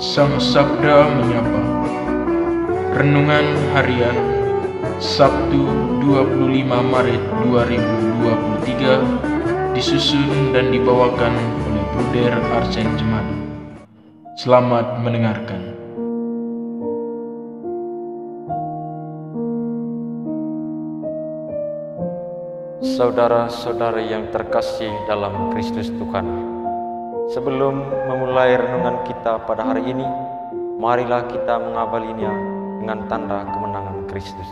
Sang Sabda Menyapa. Renungan Harian Sabtu 25 Maret 2023 disusun dan dibawakan oleh Bruder Arsen Jemadu. Selamat mendengarkan. Saudara-saudari yang terkasih dalam Kristus Tuhan, sebelum memulai renungan kita pada hari ini, marilah kita mengawalinya dengan tanda kemenangan Kristus.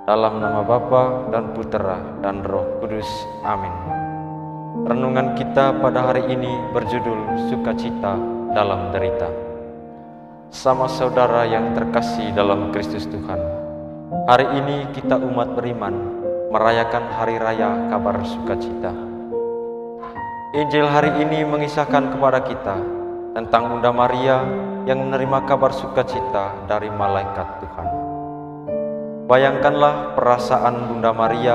Dalam nama Bapa dan Putera dan Roh Kudus. Amin. Renungan kita pada hari ini berjudul Sukacita dalam Derita. Sama saudara yang terkasih dalam Kristus Tuhan, hari ini kita umat beriman merayakan hari raya kabar sukacita. Injil hari ini mengisahkan kepada kita tentang Bunda Maria yang menerima kabar sukacita dari malaikat Tuhan. Bayangkanlah perasaan Bunda Maria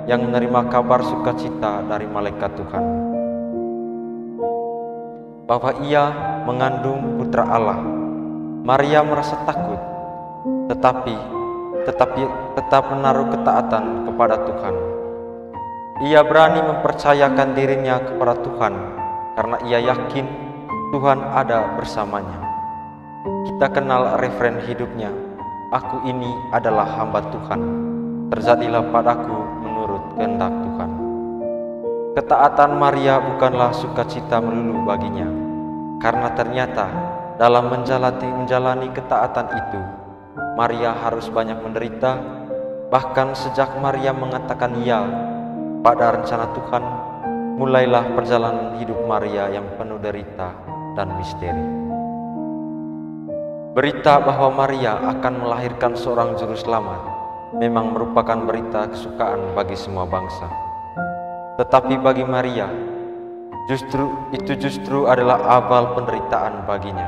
yang menerima kabar sukacita dari malaikat Tuhan, bahwa ia mengandung putra Allah. Maria merasa takut, tetapi tetap menaruh ketaatan kepada Tuhan. Ia berani mempercayakan dirinya kepada Tuhan karena ia yakin Tuhan ada bersamanya. Kita kenal referen hidupnya, "Aku ini adalah hamba Tuhan, terjadilah padaku menurut kehendak Tuhan." Ketaatan Maria bukanlah sukacita melulu baginya, karena ternyata dalam menjalani ketaatan itu Maria harus banyak menderita. Bahkan sejak Maria mengatakan ya pada rencana Tuhan, mulailah perjalanan hidup Maria yang penuh derita dan misteri. Berita bahwa Maria akan melahirkan seorang juru selamat memang merupakan berita kesukaan bagi semua bangsa. Tetapi bagi Maria, justru adalah awal penderitaan baginya.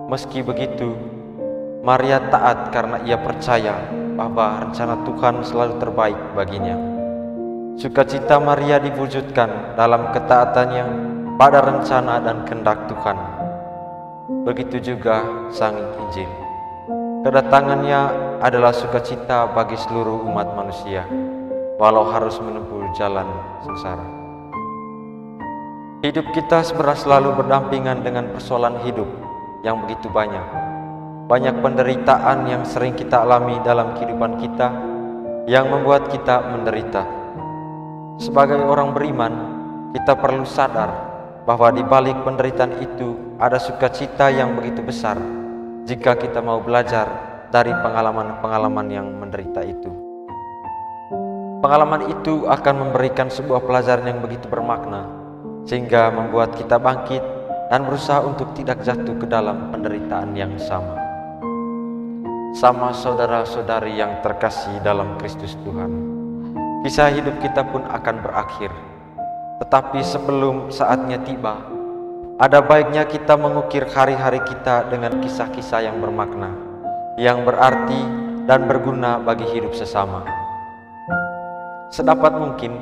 Meski begitu, Maria taat karena ia percaya bahwa rencana Tuhan selalu terbaik baginya. Sukacita Maria diwujudkan dalam ketaatannya pada rencana dan kehendak Tuhan. Begitu juga Sang Injil. Kedatangannya adalah sukacita bagi seluruh umat manusia, walau harus menempuh jalan sengsara. Hidup kita sebenarnya selalu berdampingan dengan persoalan hidup yang begitu banyak. Banyak penderitaan yang sering kita alami dalam kehidupan kita yang membuat kita menderita. Sebagai orang beriman, kita perlu sadar bahwa di balik penderitaan itu ada sukacita yang begitu besar jika kita mau belajar dari pengalaman-pengalaman yang menderita itu. Pengalaman itu akan memberikan sebuah pelajaran yang begitu bermakna, sehingga membuat kita bangkit dan berusaha untuk tidak jatuh ke dalam penderitaan yang sama. Sama saudara-saudari yang terkasih dalam Kristus Tuhan, kisah hidup kita pun akan berakhir. Tetapi sebelum saatnya tiba, ada baiknya kita mengukir hari-hari kita dengan kisah-kisah yang bermakna, yang berarti dan berguna bagi hidup sesama. Sedapat mungkin,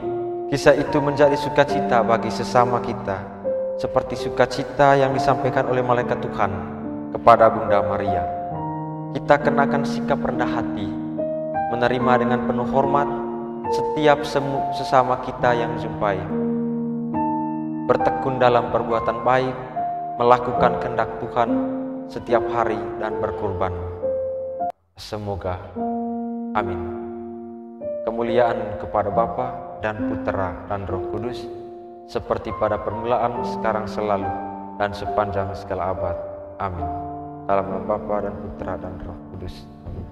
kisah itu menjadi sukacita bagi sesama kita, seperti sukacita yang disampaikan oleh malaikat Tuhan kepada Bunda Maria. Kita kenakan sikap rendah hati, menerima dengan penuh hormat setiap sesama kita yang jumpai, bertekun dalam perbuatan baik, melakukan kehendak Tuhan setiap hari dan berkorban. Semoga. Amin. Kemuliaan kepada Bapa dan Putera dan Roh Kudus, seperti pada permulaan, sekarang, selalu, dan sepanjang segala abad. Amin. Dalam nama Bapa dan Putera dan Roh Kudus. Amin.